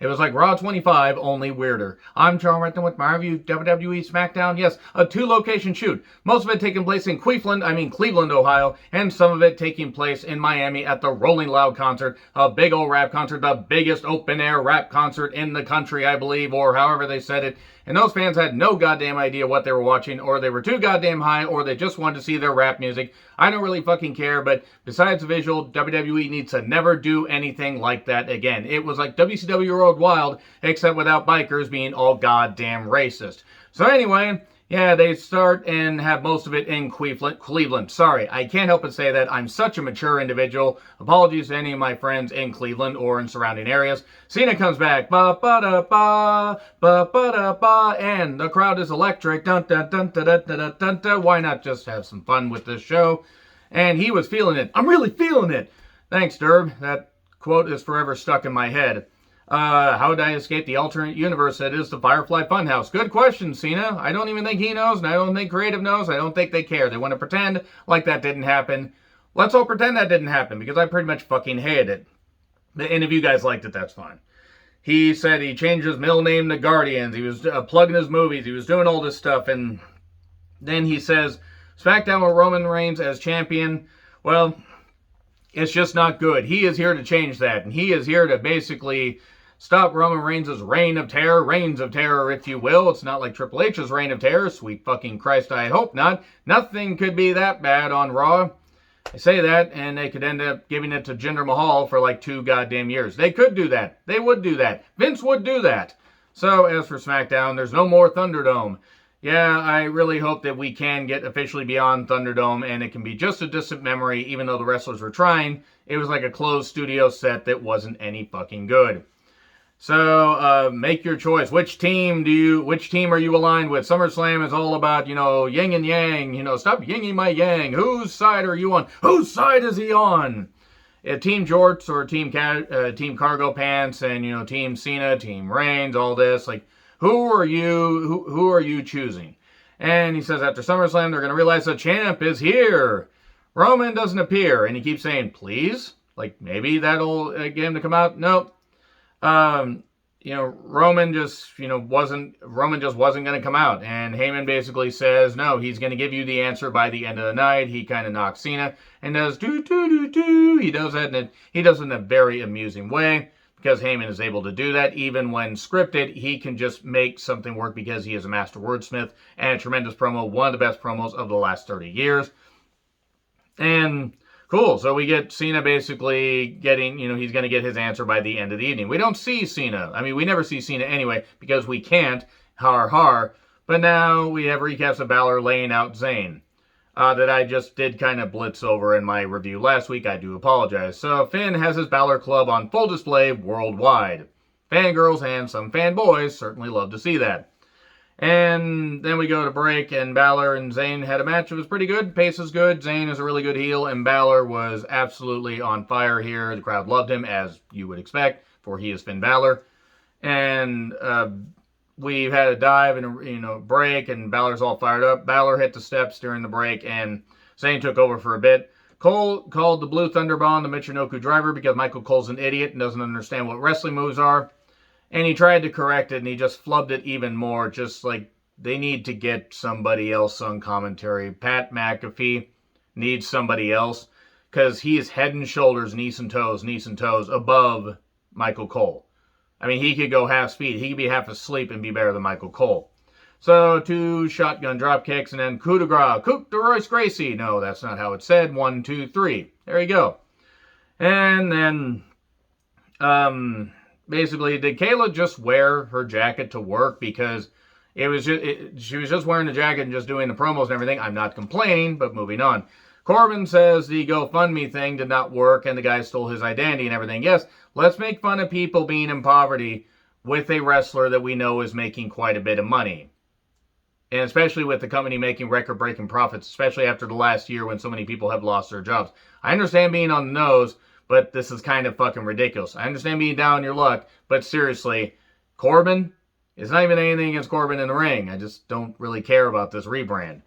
It was like Raw 25, only weirder. I'm Charles Renton with my review WWE Smackdown. Yes, a 2-location shoot. Most of it taking place in Cleveland, Ohio, and some of it taking place in Miami at the Rolling Loud concert, a big old rap concert, the biggest open-air rap concert in the country, I believe, or however they said it. And those fans had no goddamn idea what they were watching, or they were too goddamn high, or they just wanted to see their rap music. I don't really fucking care, but besides the visual, WWE needs to never do anything like that again. It was like WCW World Wild, except without bikers being all goddamn racist. So anyway, yeah, they start and have most of it in Cleveland. Sorry, I can't help but say that. I'm such a mature individual. Apologies to any of my friends in Cleveland or in surrounding areas. Cena comes back, ba-ba-da-ba, ba-ba-da-ba, and the crowd is electric. Dun-dun-dun-dun-dun-dun-dun. Why not just have some fun with this show? And he was feeling it. I'm really feeling it. Thanks, Derb. That quote is forever stuck in my head. How did I escape the alternate universe that is the Firefly Funhouse? Good question, Cena. I don't even think he knows, and I don't think Creative knows. I don't think they care. They want to pretend like that didn't happen. Let's all pretend that didn't happen, because I pretty much fucking hated it. And if you guys liked it, that's fine. He said he changed his middle name to Guardians. He was plugging his movies. He was doing all this stuff, and then he says, Smackdown with Roman Reigns as champion. Well, it's just not good. He is here to change that, and he is here to basically stop Roman Reigns' reigns of terror, if you will. It's not like Triple H's reign of terror. Sweet fucking Christ, I hope not. Nothing could be that bad on Raw. I say that, and they could end up giving it to Jinder Mahal for like 2 goddamn years. They could do that. They would do that. Vince would do that. So, as for SmackDown, there's no more Thunderdome. Yeah, I really hope that we can get officially beyond Thunderdome, and it can be just a distant memory, even though the wrestlers were trying. It was like a closed studio set that wasn't any fucking good. So, make your choice. Which team are you aligned with? SummerSlam is all about, yin and yang. Stop yinging my yang. Whose side are you on? Whose side is he on? Team Jorts or Team Cargo Pants and, Team Cena, Team Reigns, all this. Like, who are you choosing? And he says after SummerSlam, they're going to realize the champ is here. Roman doesn't appear. And he keeps saying, please? Like, maybe that'll get him to come out? Nope. Roman just wasn't going to come out, and Heyman basically says no, he's going to give you the answer by the end of the night. He kind of knocks Cena and does do. He does that, he does it in a very amusing way, because Heyman is able to do that. Even when scripted, he can just make something work because he is a master wordsmith and a tremendous promo, one of the best promos of the last 30 years. And cool, so we get Cena basically getting, he's going to get his answer by the end of the evening. We don't see Cena. I mean, we never see Cena anyway, because we can't, har. But now we have recaps of Balor laying out Zayn, that I just did kind of blitz over in my review last week. I do apologize. So Finn has his Balor Club on full display worldwide. Fangirls and some fanboys certainly love to see that. And then we go to break, and Balor and Zayn had a match. It was pretty good. Pace is good. Zayn is a really good heel, and Balor was absolutely on fire here. The crowd loved him, as you would expect, for he is Finn Balor. And we've had a dive and a break, and Balor's all fired up. Balor hit the steps during the break, and Zayn took over for a bit. Cole called the Blue Thunder Bomb the Michinoku Driver because Michael Cole's an idiot and doesn't understand what wrestling moves are. And he tried to correct it, and he just flubbed it even more. Just like, they need to get somebody else on commentary. Pat McAfee needs somebody else, because he is head and shoulders, knees and toes above Michael Cole. I mean, he could go half speed. He could be half asleep and be better than Michael Cole. So, 2 shotgun drop kicks, and then coup de grace. Coup de Royce Gracie. No, that's not how it's said. 1, 2, 3. There you go. And then, basically, did Kayla just wear her jacket to work because she was just wearing the jacket and just doing the promos and everything? I'm not complaining, but moving on. Corbin says the GoFundMe thing did not work and the guy stole his identity and everything. Yes, let's make fun of people being in poverty with a wrestler that we know is making quite a bit of money. And especially with the company making record-breaking profits, especially after the last year when so many people have lost their jobs. I understand being on the nose, but this is kind of fucking ridiculous. I understand being down on your luck, but seriously, Corbin? It's not even anything against Corbin in the ring. I just don't really care about this rebrand.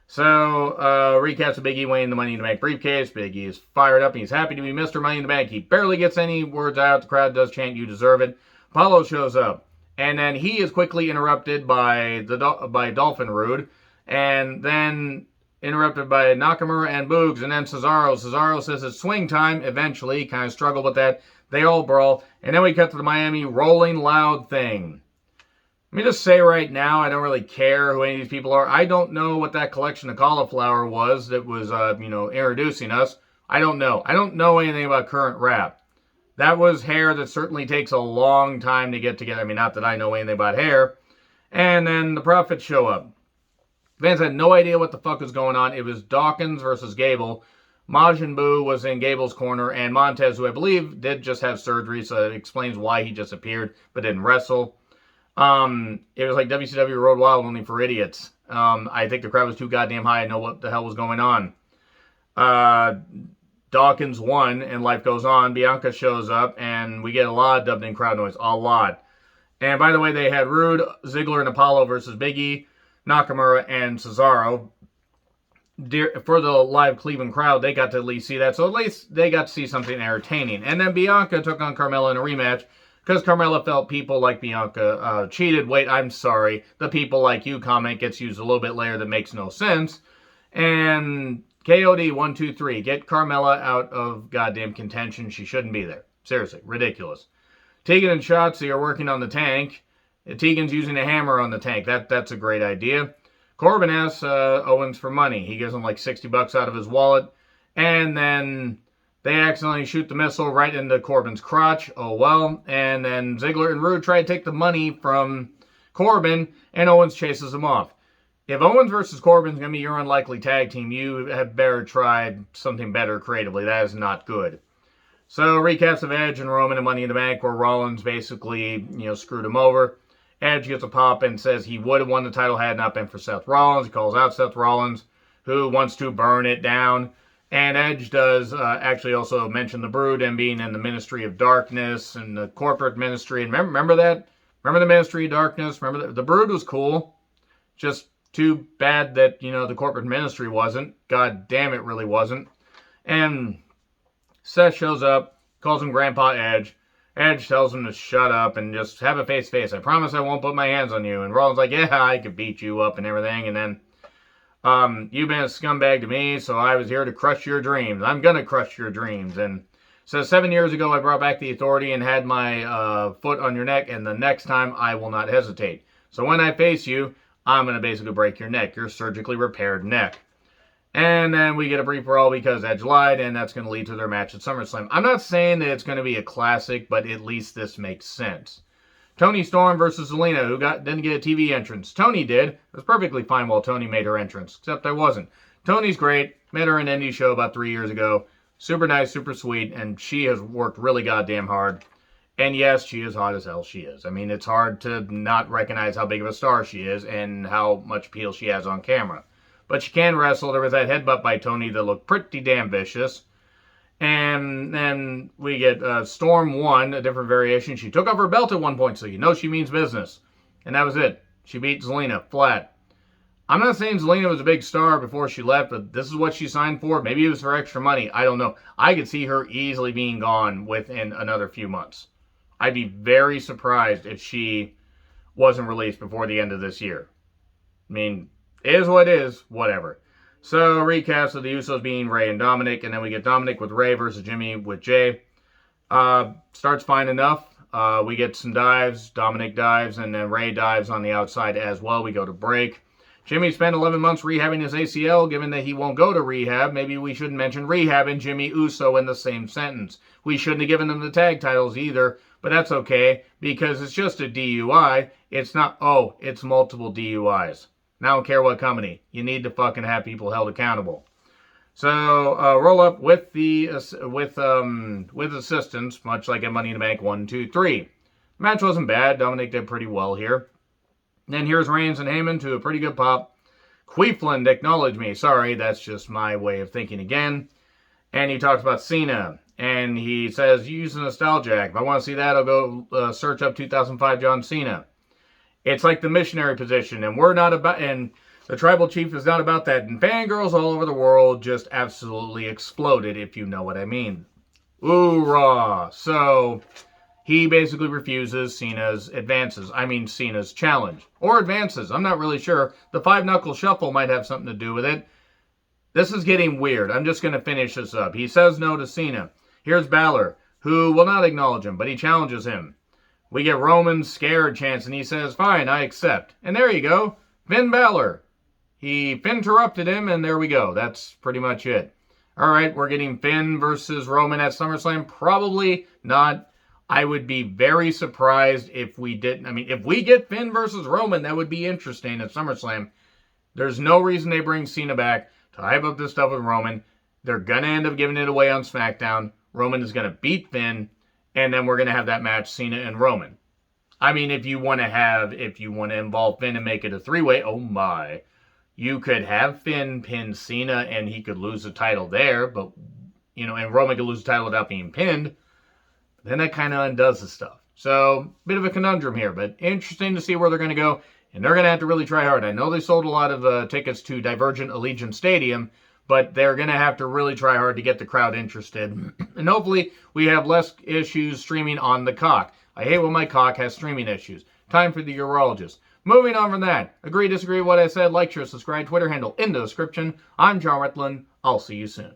So, recaps of Big E winning the Money in the Bank briefcase. Big E is fired up and he's happy to be Mr. Money in the Bank. He barely gets any words out. The crowd does chant, "You deserve it." Apollo shows up. And then he is quickly interrupted by Dolphin Rude. And then interrupted by Nakamura and Boogs. And then Cesaro. Cesaro says it's swing time eventually. Kind of struggle with that. They all brawl. And then we cut to the Miami Rolling Loud thing. Let me just say right now, I don't really care who any of these people are. I don't know what that collection of cauliflower was that was, introducing us. I don't know. I don't know anything about current rap. That was hair that certainly takes a long time to get together. I mean, not that I know anything about hair. And then the Prophets show up. Fans had no idea what the fuck was going on. It was Dawkins versus Gable. Majin Buu was in Gable's corner, and Montez, who I believe did just have surgery, so it explains why he disappeared but didn't wrestle. It was like WCW Road Wild, only for idiots. I think the crowd was too goddamn high. I know what the hell was going on. Dawkins won, and life goes on. Bianca shows up, and we get a lot of dubbed-in crowd noise. A lot. And by the way, they had Rude, Ziggler, and Apollo versus Big E, Nakamura, and Cesaro. For the live Cleveland crowd, they got to at least see that. So at least they got to see something entertaining. And then Bianca took on Carmella in a rematch, because Carmella felt people like Bianca cheated. Wait, I'm sorry. The people like you comment gets used a little bit later that makes no sense. And KOD 1, 2, 3. Get Carmella out of goddamn contention. She shouldn't be there. Seriously, ridiculous. Tegan and Shotzi are working on the tank. Tegan's using a hammer on the tank. That's a great idea. Corbin asks Owens for money. He gives him like $60 out of his wallet. And then they accidentally shoot the missile right into Corbin's crotch. Oh well. And then Ziggler and Rude try to take the money from Corbin, and Owens chases them off. If Owens versus Corbin is going to be your unlikely tag team, you have better tried something better creatively. That is not good. So, recaps of Edge and Roman and Money in the Bank, where Rollins basically, screwed him over. Edge gets a pop and says he would have won the title had it not been for Seth Rollins. He calls out Seth Rollins, who wants to burn it down. And Edge does actually also mention the Brood and being in the Ministry of Darkness and the corporate ministry. And remember that? Remember the Ministry of Darkness? Remember the Brood was cool. Just too bad that, the corporate ministry wasn't. God damn, it really wasn't. And Seth shows up, calls him Grandpa Edge. Edge tells him to shut up and just have a face-to-face. I promise I won't put my hands on you. And Rollins like, yeah, I could beat you up and everything. And then, you've been a scumbag to me, so I was here to crush your dreams. I'm going to crush your dreams. And so 7 years ago, I brought back the authority and had my foot on your neck. And the next time, I will not hesitate. So when I face you, I'm going to basically break your neck, your surgically repaired neck. And then we get a brief brawl because Edge lied, and that's going to lead to their match at SummerSlam. I'm not saying that it's going to be a classic, but at least this makes sense. Toni Storm versus Zelina, who didn't get a TV entrance. Toni did. It was perfectly fine while Toni made her entrance, except I wasn't. Toni's great. Met her in an indie show about 3 years ago. Super nice, super sweet, and she has worked really goddamn hard. And yes, she is hot as hell, she is. I mean, it's hard to not recognize how big of a star she is and how much appeal she has on camera. But she can wrestle. There was that headbutt by Toni that looked pretty damn vicious. And then we get Storm 1, a different variation. She took off her belt at one point, so you know she means business. And that was it. She beat Zelina flat. I'm not saying Zelina was a big star before she left, but this is what she signed for. Maybe it was for extra money. I don't know. I could see her easily being gone within another few months. I'd be very surprised if she wasn't released before the end of this year. I mean, it is what it is, whatever. So, recaps of the Usos being Ray and Dominic, and then we get Dominic with Ray versus Jimmy with Jay. Starts fine enough. We get some dives. Dominic dives, and then Ray dives on the outside as well. We go to break. Jimmy spent 11 months rehabbing his ACL. Given that he won't go to rehab, maybe we shouldn't mention rehab and Jimmy Uso in the same sentence. We shouldn't have given them the tag titles either, but that's okay, because it's just a DUI. It's not, it's multiple DUIs. And I don't care what company. You need to fucking have people held accountable. So, roll up with assistance, much like at Money in the Bank 1, 2, 3. Match wasn't bad. Dominic did pretty well here. Then here's Reigns and Heyman to a pretty good pop. Queefland acknowledged me. Sorry, that's just my way of thinking again. And he talks about Cena. And he says, use the nostalgia. If I want to see that, I'll go search up 2005 John Cena. It's like the missionary position. And we're not about... And The tribal chief is not about that, and fangirls all over the world just absolutely exploded, if you know what I mean. Hoorah! So, he basically refuses Cena's challenge. Or advances, I'm not really sure. The 5-knuckle shuffle might have something to do with it. This is getting weird. I'm just going to finish this up. He says no to Cena. Here's Balor, who will not acknowledge him, but he challenges him. We get Roman's scared chance, and he says, fine, I accept. And there you go. Finn Balor. He Finnterrupted him, and there we go. That's pretty much it. All right, we're getting Finn versus Roman at SummerSlam. Probably not. I would be very surprised if we didn't. I mean, if we get Finn versus Roman, that would be interesting at SummerSlam. There's no reason they bring Cena back to hype up this stuff with Roman. They're going to end up giving it away on SmackDown. Roman is going to beat Finn, and then we're going to have that match, Cena and Roman. I mean, if you want to involve Finn and make it a 3-way, oh my. You could have Finn pin Cena and he could lose the title there, but, and Roman could lose the title without being pinned. Then that kind of undoes the stuff. So, bit of a conundrum here, but interesting to see where they're going to go. And they're going to have to really try hard. I know they sold a lot of tickets to Divergent Allegiant Stadium, but they're going to have to really try hard to get the crowd interested. And hopefully we have less issues streaming on the cock. I hate when my cock has streaming issues. Time for the urologist. Moving on from that, agree, disagree with what I said, like, share, subscribe, Twitter handle in the description. I'm John Retlin. I'll see you soon.